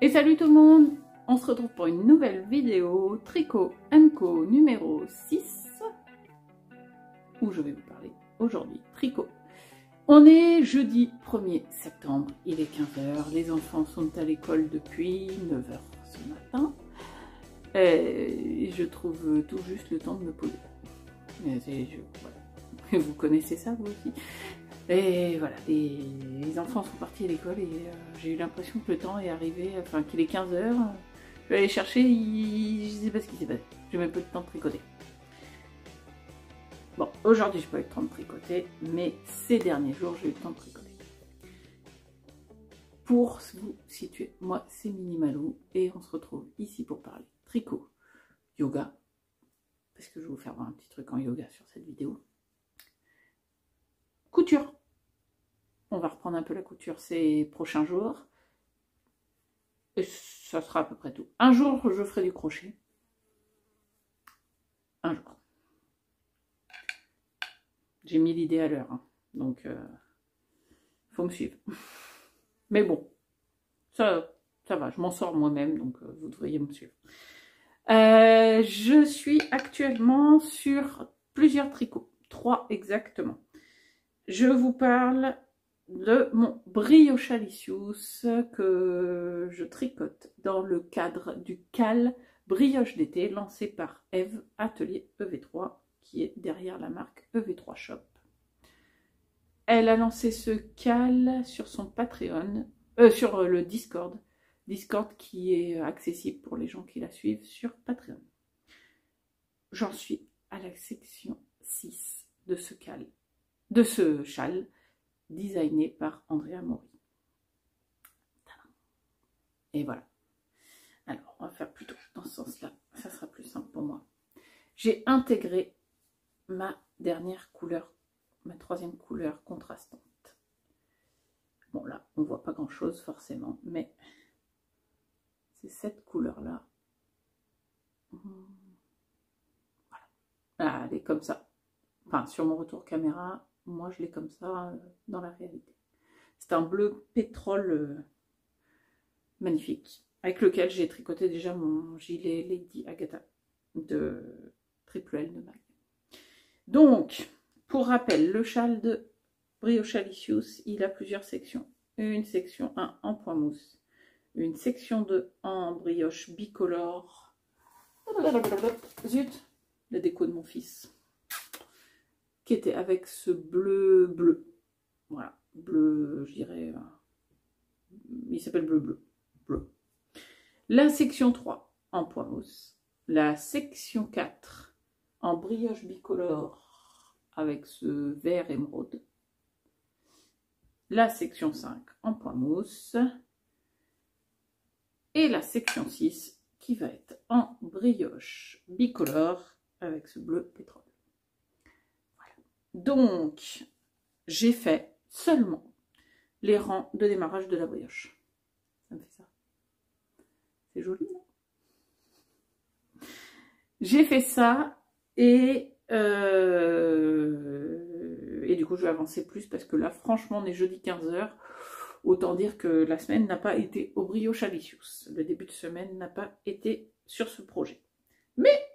Et salut tout le monde, on se retrouve pour une nouvelle vidéo Tricot & Co numéro 6 où je vais vous parler aujourd'hui tricot. On est jeudi 1er septembre, il est 15 h, les enfants sont à l'école depuis 9 h ce matin et je trouve tout juste le temps de me poser. Voilà. Vous connaissez ça vous aussi. Et voilà, les enfants sont partis à l'école et j'ai eu l'impression que le temps est arrivé, enfin qu'il est 15 h. Je vais aller chercher, je sais pas ce qui s'est passé. J'ai même pas eu le temps de tricoter. Bon, aujourd'hui j'ai pas eu le temps de tricoter, mais ces derniers jours j'ai eu le temps de tricoter. Pour vous situer, moi c'est Minimalou et on se retrouve ici pour parler tricot, yoga, parce que je vais vous faire voir un petit truc en yoga sur cette vidéo. Couture. On va reprendre un peu la couture ces prochains jours. Et ça sera à peu près tout. Un jour, je ferai du crochet. Un jour. J'ai mis l'idée à l'heure. Hein. Donc, faut me suivre. Mais bon, ça va. Je m'en sors moi-même. Donc, vous devriez me suivre. Je suis actuellement sur plusieurs tricots. 3 exactement. Je vous parle de mon brioche Alicious que je tricote dans le cadre du CAL brioche d'été lancé par Eve Atelier EV3 qui est derrière la marque EV3 Shop. Elle a lancé ce CAL sur son Patreon, sur le Discord qui est accessible pour les gens qui la suivent sur Patreon. J'en suis à la section 6 de ce CAL. De ce châle designé par Andrea Mori. Et voilà. Alors, on va faire plutôt dans ce sens-là. Ça sera plus simple pour moi. J'ai intégré ma dernière couleur, ma 3e couleur contrastante. Bon, là, on ne voit pas grand-chose forcément, mais c'est cette couleur-là. Voilà. Ah, elle est comme ça. Enfin, sur mon retour caméra, moi je l'ai comme ça dans la réalité. C'est un bleu pétrole magnifique, avec lequel j'ai tricoté déjà mon gilet Lady Agatha de Triple L de Mag. Donc, pour rappel, le châle de brioche Alicious, il a plusieurs sections. Une section 1 en point mousse, une section 2 en brioche bicolore. Zut, la déco de mon fils. Qui était avec ce bleu. Voilà, bleu, je dirais, il s'appelle bleu. La section 3 en point mousse, la section 4 en brioche bicolore avec ce vert émeraude, la section 5 en point mousse et la section 6 qui va être en brioche bicolore avec ce bleu pétrole. Donc, j'ai fait seulement les rangs de démarrage de la brioche. Ça me fait ça. C'est joli, non? J'ai fait ça et du coup, je vais avancer plus parce que là, franchement, on est jeudi 15 h. Autant dire que la semaine n'a pas été au brioche Alicious. Le début de semaine n'a pas été sur ce projet. Mais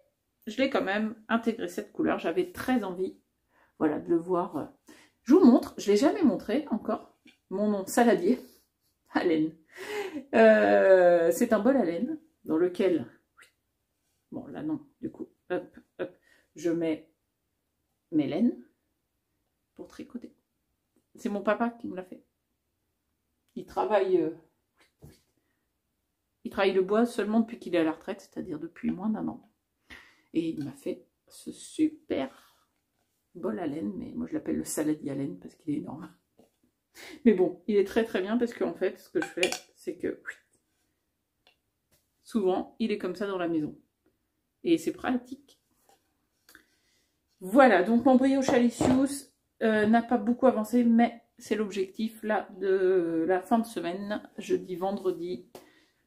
je l'ai quand même intégré cette couleur. J'avais très envie. Voilà, de le voir. Je vous montre, je ne l'ai jamais montré encore, mon saladier à laine. C'est un bol à laine dans lequel, bon là non, du coup, hop, je mets mes laines pour tricoter. C'est mon papa qui me l'a fait. Il travaille le bois seulement depuis qu'il est à la retraite, c'est-à-dire depuis moins d'1 an. Et il m'a fait ce super bol à laine, mais moi je l'appelle le saladier à laine parce qu'il est énorme. Mais bon, il est très très bien parce qu'en fait, ce que je fais, c'est que souvent, il est comme ça dans la maison. Et c'est pratique. Voilà, donc mon brioche Alicious n'a pas beaucoup avancé, mais c'est l'objectif là de la fin de semaine, jeudi, vendredi,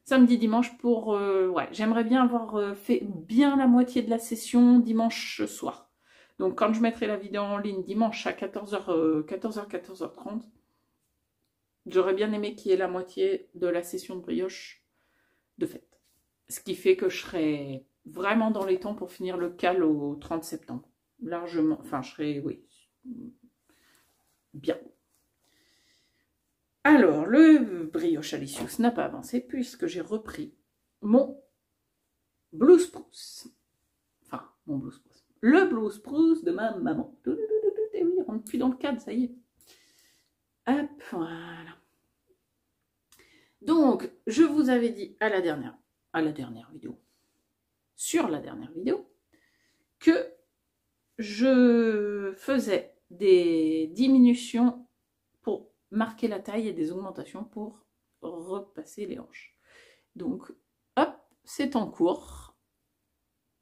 samedi, dimanche pour... ouais, j'aimerais bien avoir fait bien la moitié de la session dimanche soir. Donc quand je mettrai la vidéo en ligne dimanche à 14h30, j'aurais bien aimé qu'il y ait la moitié de la session de brioche de fait. Ce qui fait que je serai vraiment dans les temps pour finir le cal au 30 septembre. Largement, enfin je serai, oui, bien. Alors, le brioche Alicius n'a pas avancé puisque j'ai repris mon Blue Spruce. Enfin, mon Blue Spruce. Le Blue Spruce de ma maman. Et oui, on n'est plus dans le cadre, ça y est. Hop, voilà. Donc, je vous avais dit sur la dernière vidéo, que je faisais des diminutions pour marquer la taille et des augmentations pour repasser les hanches. Donc, hop, c'est en cours.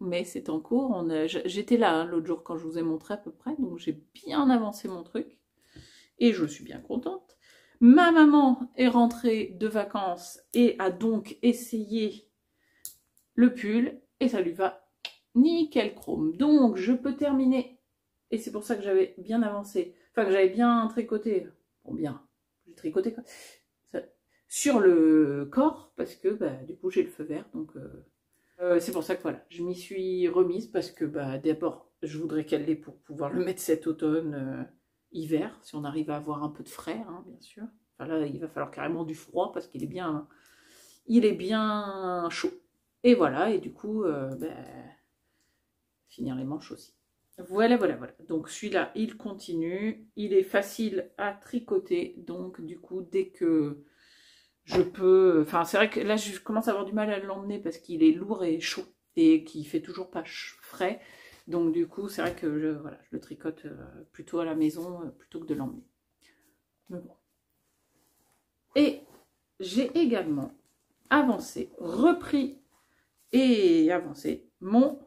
Mais c'est en cours. J'étais là l'autre jour quand je vous ai montré à peu près, donc j'ai bien avancé mon truc. Et je suis bien contente. Ma maman est rentrée de vacances et a donc essayé le pull et ça lui va nickel chrome. Donc je peux terminer, et c'est pour ça que j'avais bien avancé, enfin que j'avais bien tricoté, bon bien, j'ai tricoté quoi, ça, sur le corps parce que bah, du coup j'ai le feu vert, donc c'est pour ça que voilà, je m'y suis remise parce que bah, d'abord je voudrais qu'elle l'ait pour pouvoir le mettre cet automne. Hiver, si on arrive à avoir un peu de frais, hein, bien sûr. Enfin là, il va falloir carrément du froid parce qu'il est bien chaud. Et voilà, et du coup, finir les manches aussi. Voilà. Donc celui-là, il continue. Il est facile à tricoter. Donc du coup, dès que je peux... Enfin, c'est vrai que là, je commence à avoir du mal à l'emmener parce qu'il est lourd et chaud et qu'il fait toujours pas frais. Donc du coup, c'est vrai que je le tricote plutôt à la maison plutôt que de l'emmener. Mais bon. Et j'ai également avancé, repris et avancé mon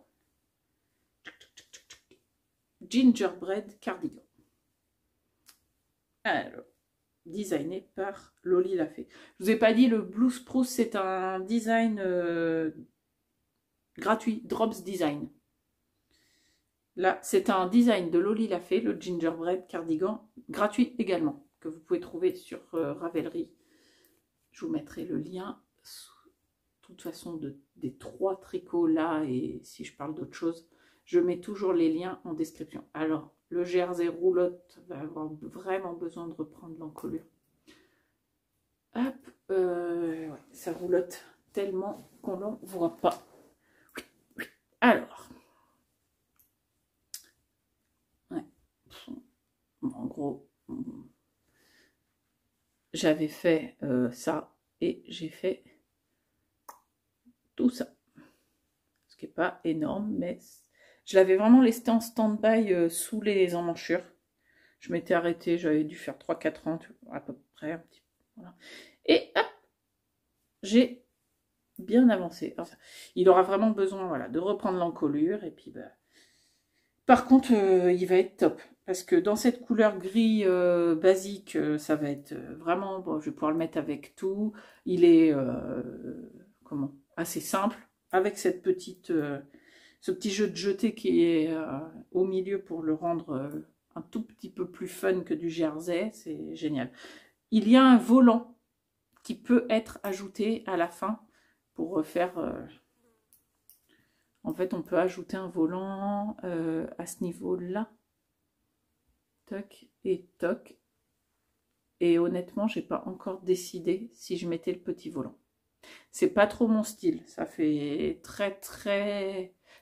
gingerbread cardigan. Alors, designé par Loli l'a fait. Je vous ai pas dit, le Blue Spruce, c'est un design gratuit, Drops Design. Là, c'est un design de Loli l'a fait, le gingerbread cardigan, gratuit également, que vous pouvez trouver sur Ravelry. Je vous mettrai le lien, de toute façon, des 3 tricots là, et si je parle d'autre chose, je mets toujours les liens en description. Alors, le jersey roulotte va avoir vraiment besoin de reprendre l'encolure. Hop, ouais, ça roulotte tellement qu'on n'en voit pas. Alors, en gros, j'avais fait ça et j'ai fait tout ça. Ce qui n'est pas énorme, mais je l'avais vraiment laissé en stand-by sous les emmanchures. Je m'étais arrêtée, j'avais dû faire 3-4 ans à peu près. Un petit peu, voilà. Et hop, j'ai bien avancé. Enfin, il aura vraiment besoin voilà, de reprendre l'encolure et puis bah, par contre, il va être top. Parce que dans cette couleur gris basique, ça va être vraiment... Bon, je vais pouvoir le mettre avec tout. Il est assez simple. Avec cette petite, ce petit jeu de jeté qui est au milieu pour le rendre un tout petit peu plus fun que du jersey. C'est génial. Il y a un volant qui peut être ajouté à la fin pour faire... En fait, on peut ajouter un volant à ce niveau-là. Toc et toc. Et honnêtement, j'ai pas encore décidé si je mettais le petit volant. C'est pas trop mon style. Ça fait très...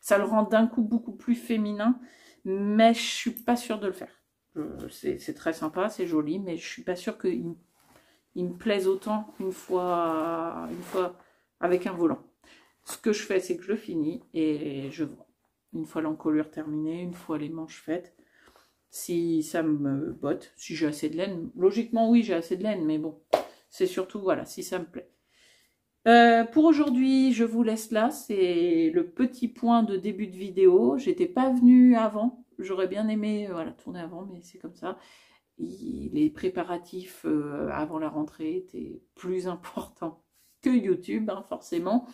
Ça le rend d'un coup beaucoup plus féminin. Mais je suis pas sûre de le faire. C'est très sympa, c'est joli. Mais je suis pas sûre qu'il me plaise autant une fois avec un volant. Ce que je fais, c'est que je finis et je vois. Une fois l'encolure terminée, une fois les manches faites, si ça me botte, si j'ai assez de laine. Logiquement, oui, j'ai assez de laine, mais bon, c'est surtout, voilà, si ça me plaît. Pour aujourd'hui, je vous laisse là. C'est le petit point de début de vidéo. J'étais pas venue avant. J'aurais bien aimé voilà, tourner avant, mais c'est comme ça. Les préparatifs avant la rentrée étaient plus importants que YouTube, hein, forcément.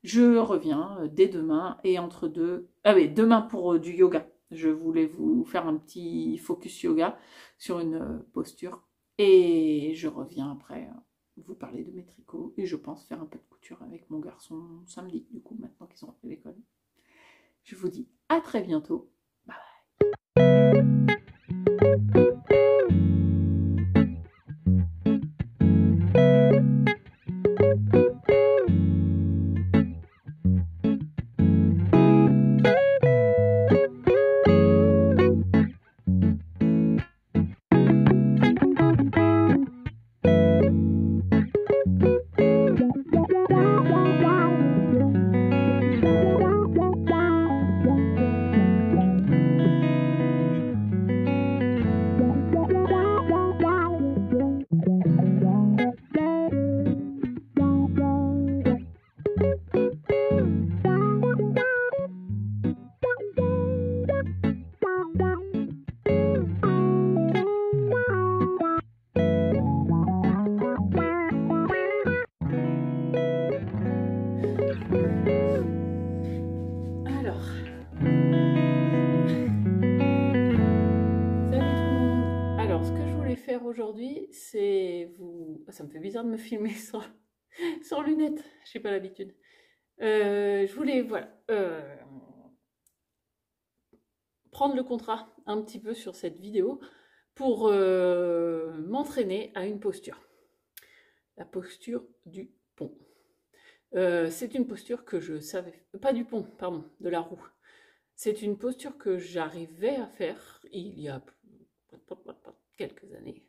Je reviens dès demain et entre deux... Ah oui, demain pour du yoga. Je voulais vous faire un petit focus yoga sur une posture. Et je reviens après vous parler de mes tricots. Et je pense faire un peu de couture avec mon garçon samedi, du coup, maintenant qu'ils ont repris l'école. Je vous dis à très bientôt. Bye aujourd'hui, c'est vous... Ça me fait bizarre de me filmer sans lunettes, j'ai pas l'habitude. Je voulais, voilà, prendre le contrat un petit peu sur cette vidéo pour m'entraîner à une posture. La posture du pont. C'est une posture que je savais... Pas du pont, pardon, de la roue. C'est une posture que j'arrivais à faire il y a quelques années.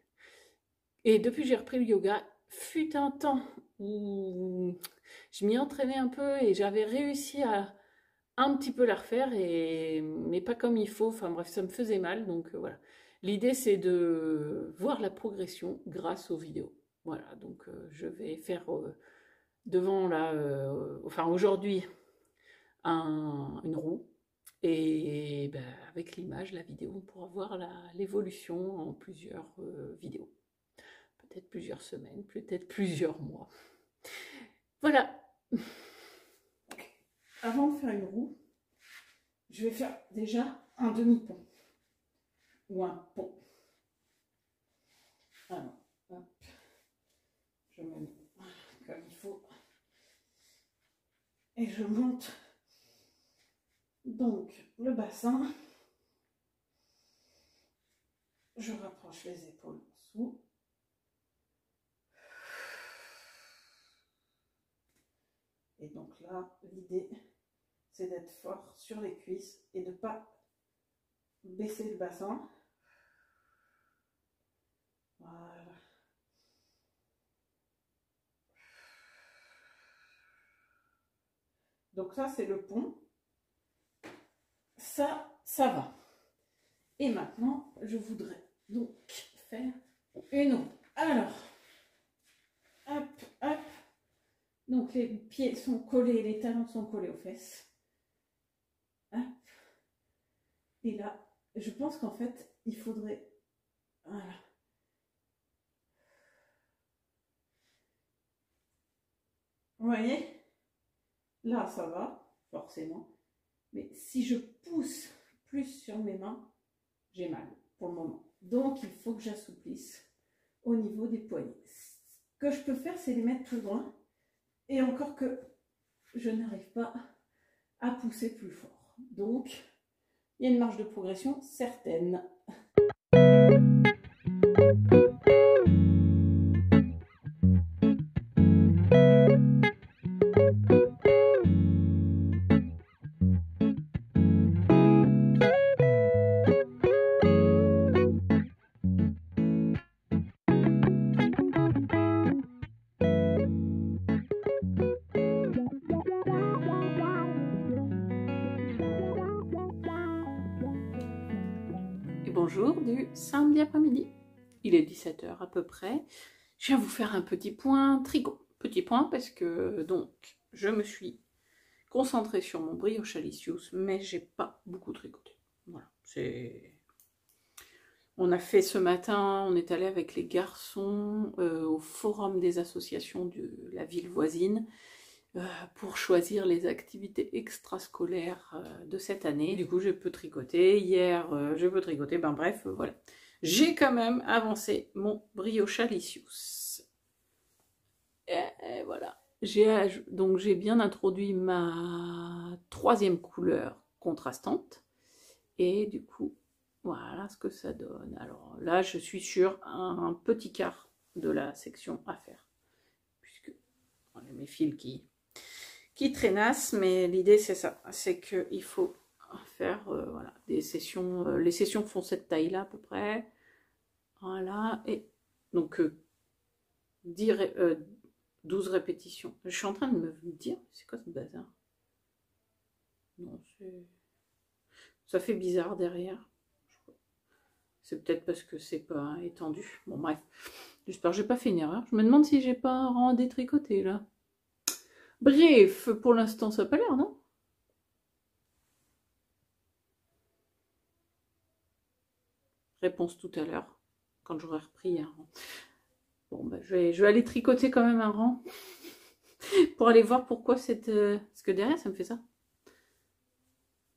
Et depuis que j'ai repris le yoga, fut un temps où je m'y entraînais un peu et j'avais réussi à un petit peu la refaire, mais pas comme il faut. Enfin bref, ça me faisait mal. Donc voilà. L'idée, c'est de voir la progression grâce aux vidéos. Voilà, donc je vais faire devant là, enfin aujourd'hui, une roue. Et ben, avec l'image, la vidéo, on pourra voir l'évolution en plusieurs vidéos. Peut-être plusieurs semaines, peut-être plusieurs mois. Voilà. Avant de faire une roue, je vais faire déjà un demi-pont. Ou un pont. Alors, hop. Je me mets comme il faut. Et je monte donc le bassin. Je rapproche les épaules en dessous. Et donc là, l'idée, c'est d'être fort sur les cuisses et de ne pas baisser le bassin. Voilà. Donc ça, c'est le pont. Ça va. Et maintenant, je voudrais donc faire une roue. Alors, hop, hop. Donc les pieds sont collés, les talons sont collés aux fesses. Hop. Et là, je pense qu'en fait, il faudrait... Voilà. Vous voyez? Là, ça va, forcément. Mais si je pousse plus sur mes mains, j'ai mal pour le moment. Donc, il faut que j'assouplisse au niveau des poignets. Ce que je peux faire, c'est les mettre plus loin. Et encore que je n'arrive pas à pousser plus fort. Donc, il y a une marge de progression certaine. Bonjour du samedi après-midi. Il est 17 h à peu près. Je viens vous faire un petit point tricot. Petit point parce que donc je me suis concentrée sur mon brioche Alicius, mais j'ai pas beaucoup tricoté. Voilà, on a fait ce matin, on est allé avec les garçons au forum des associations de la ville voisine pour choisir les activités extrascolaires de cette année. Du coup, j'ai peu tricoté. Hier, j'ai peu tricoté. Ben bref, voilà. J'ai quand même avancé mon brioche Alicius. Et voilà. Donc j'ai bien introduit ma troisième couleur contrastante. Et du coup, voilà ce que ça donne. Alors là, je suis sur un petit quart de la section à faire. Puisque voilà, mes fils qui traînassent, mais l'idée c'est ça. C'est qu'il faut faire voilà, des sessions. Les sessions font cette taille-là à peu près. Voilà. Et donc 12 répétitions. Je suis en train de me dire, c'est quoi ce bazar? Non, ça fait bizarre derrière. C'est peut-être parce que c'est pas étendu. Bon bref, j'espère que j'ai pas fait une erreur. Je me demande si j'ai pas un rang à détricoter là. Bref, pour l'instant ça n'a pas l'air, non? Réponse tout à l'heure, quand j'aurai repris un rang. Bon, bah, je vais aller tricoter quand même un rang pour aller voir pourquoi cette... Parce que derrière, ça me fait ça.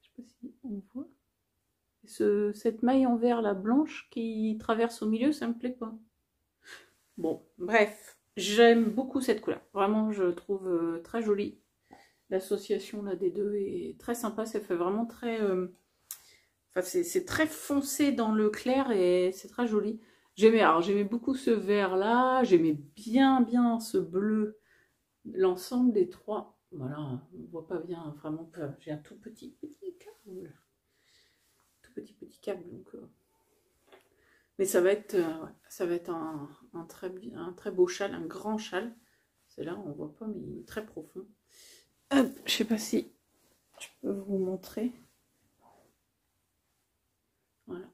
Je sais pas si on voit. Cette maille en vert, la blanche, qui traverse au milieu, ça me plaît pas. Bon, bref. J'aime beaucoup cette couleur. Vraiment, je trouve très jolie. L'association là des deux est très sympa. Ça fait vraiment très... Enfin, c'est très foncé dans le clair et c'est très joli. J'aimais beaucoup ce vert là, j'aimais bien ce bleu, l'ensemble des trois. Voilà, on ne voit pas bien vraiment, j'ai un tout petit câble. Tout petit câble, donc... Mais ça va être un très beau châle, un grand châle. C'est là, on ne voit pas, mais il est très profond. Hop, je sais pas si je peux vous montrer. Voilà.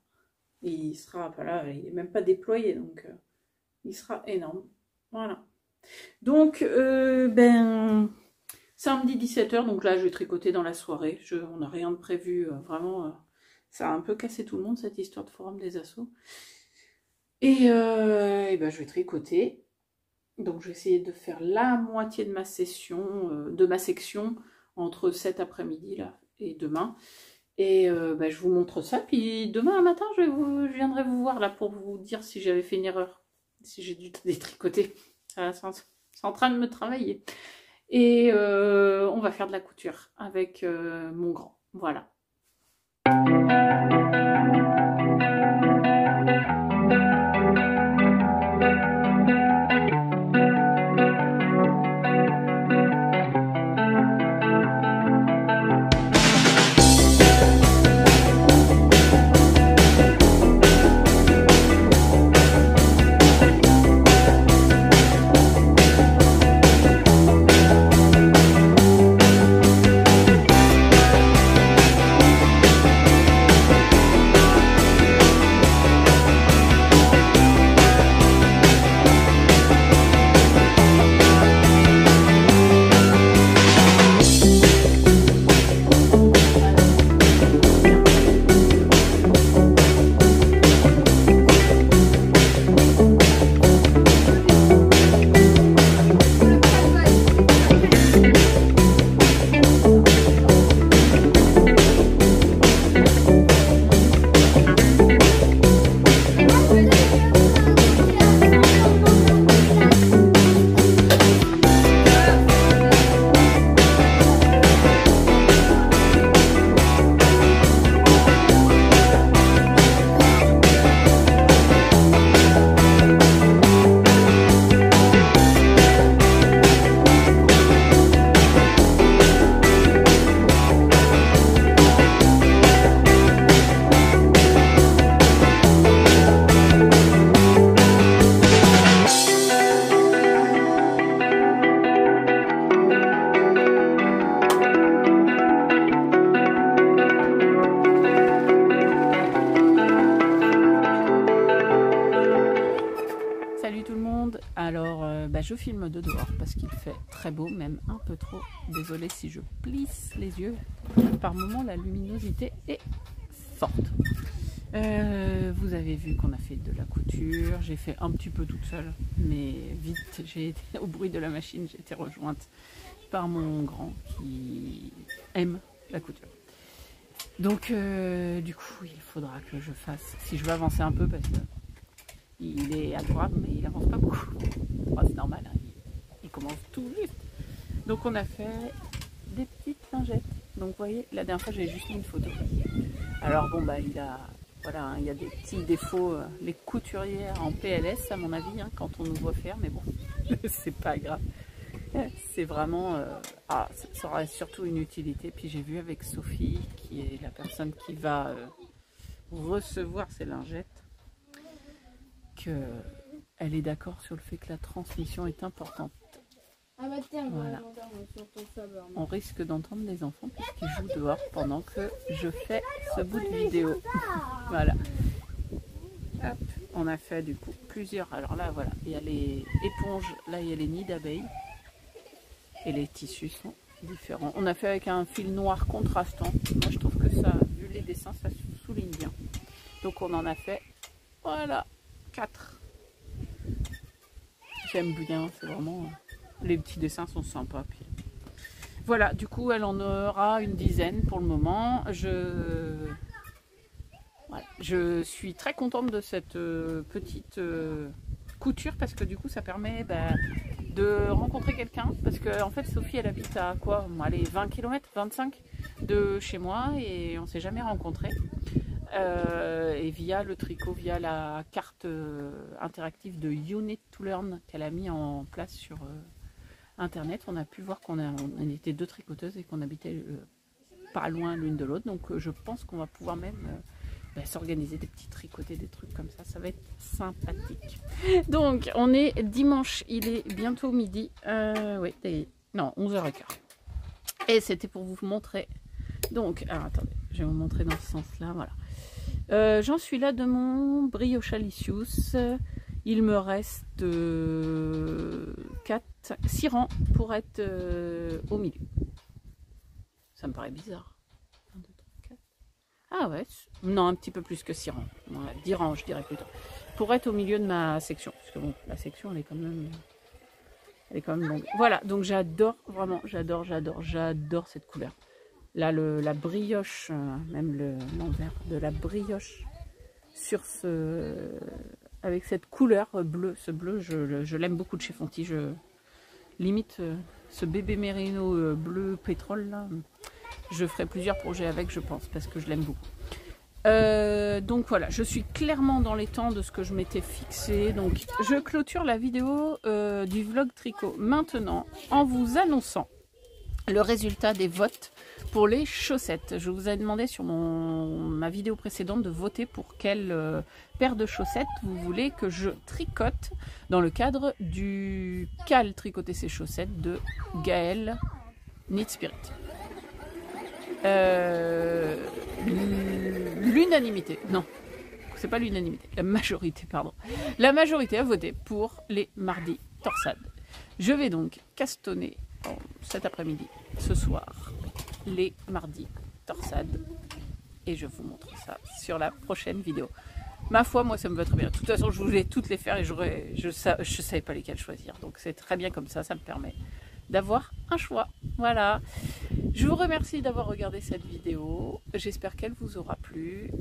Il sera, voilà, il n'est même pas déployé, donc il sera énorme. Voilà. Donc, samedi 17 h, donc là, je vais tricoter dans la soirée. On n'a rien de prévu, vraiment. Ça a un peu cassé tout le monde, cette histoire de forum des assos. Et ben, je vais tricoter. Donc, je vais essayer de faire la moitié de ma session, de ma section, entre cet après-midi là et demain. Et bah, je vous montre ça, puis demain matin je viendrai vous voir là pour vous dire si j'avais fait une erreur, si j'ai dû détricoter. C'est en train de me travailler. Et on va faire de la couture avec mon grand. Voilà. Je filme de dehors parce qu'il fait très beau, même un peu trop. Désolée si je plisse les yeux. Par moments, la luminosité est forte. Vous avez vu qu'on a fait de la couture. J'ai fait un petit peu toute seule, mais vite, j'ai été au bruit de la machine. J'ai été rejointe par mon grand qui aime la couture. Donc, du coup, il faudra que je fasse, si je veux avancer un peu, parce que il est adorable, mais il avance pas beaucoup. Oh, c'est normal, hein. Il commence tout juste. Donc on a fait des petites lingettes. Donc vous voyez, la dernière fois j'ai juste mis une photo. Alors bon bah il a, voilà, hein, il y a des petits défauts, les couturières en PLS à mon avis, hein, quand on nous voit faire, mais bon, c'est pas grave. C'est vraiment, ça aura surtout une utilité. Puis j'ai vu avec Sophie, qui est la personne qui va recevoir ces lingettes, qu'elle est d'accord sur le fait que la transmission est importante. Ah bah tiens, voilà. On risque d'entendre les enfants puisqu'ils jouent dehors pendant que je fais ce bout de vidéo. Voilà. Hop, on a fait du coup plusieurs. Alors là, voilà, il y a les éponges, là il y a les nids d'abeilles. Et les tissus sont différents. On a fait avec un fil noir contrastant. Moi je trouve que ça, vu les dessins, ça souligne bien. Donc on en a fait, voilà, 4. J'aime bien, c'est vraiment... Les petits dessins sont sympas. Puis... Voilà, du coup elle en aura une dizaine pour le moment. Voilà. Je suis très contente de cette petite couture parce que du coup ça permet... de rencontrer quelqu'un, parce que en fait Sophie elle habite à quoi, allez, 20 km, 25 de chez moi et on s'est jamais rencontrés. Et via le tricot, via la carte interactive de You Knit to Learn qu'elle a mis en place sur internet, on a pu voir qu'on était 2 tricoteuses et qu'on habitait pas loin l'une de l'autre, donc je pense qu'on va pouvoir même s'organiser des petits tricotés, des trucs comme ça va être sympathique. Donc on est dimanche, il est bientôt midi, oui, non, 11h15, et c'était pour vous montrer, donc, alors attendez, je vais vous montrer dans ce sens là, voilà. J'en suis là de mon Briochalicious, il me reste 6 rangs pour être au milieu, ça me paraît bizarre. Ah ouais, non, un petit peu plus que 6 rangs. Ouais, 10 rangs, je dirais plutôt. Pour être au milieu de ma section. Parce que bon, la section, elle est quand même longue. Voilà, donc j'adore, vraiment, j'adore cette couleur. Là, la brioche, même l'envers de la brioche sur avec cette couleur bleue. Ce bleu, je l'aime beaucoup de chez Fonty. Limite, ce bébé mérino bleu pétrole, là... Je ferai plusieurs projets avec, je pense, parce que je l'aime beaucoup. Donc voilà, je suis clairement dans les temps de ce que je m'étais fixé. Donc je clôture la vidéo du vlog tricot maintenant en vous annonçant le résultat des votes pour les chaussettes. Je vous ai demandé sur ma vidéo précédente de voter pour quelle paire de chaussettes vous voulez que je tricote dans le cadre du Cal tricoter ses chaussettes de Gaëlle Knit Spirit. L'unanimité, non, c'est pas l'unanimité, la majorité, pardon. La majorité a voté pour les mardis torsades. Je vais donc castonner cet après-midi, ce soir, les mardis torsades. Et je vous montre ça sur la prochaine vidéo. Ma foi, moi ça me va très bien. De toute façon, je voulais toutes les faire et je savais pas lesquelles choisir. Donc c'est très bien comme ça me permet d'avoir un choix. Voilà. Je vous remercie d'avoir regardé cette vidéo. J'espère qu'elle vous aura plu.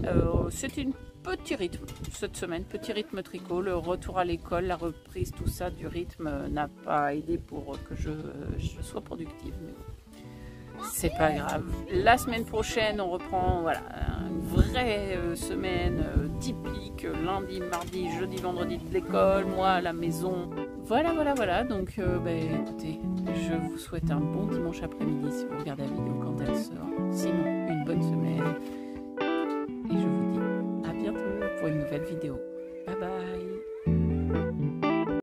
C'était un petit rythme cette semaine, petit rythme tricot. Le retour à l'école, la reprise, tout ça du rythme n'a pas aidé pour que je sois productive. Mais bon, c'est pas grave. La semaine prochaine, on reprend, voilà, une vraie semaine typique. Lundi, mardi, jeudi, vendredi de l'école, moi à la maison. Voilà. Donc, écoutez, je vous souhaite un bon dimanche après-midi si vous regardez la vidéo quand elle sort. Sinon, une bonne semaine. Et je vous dis à bientôt pour une nouvelle vidéo. Bye bye.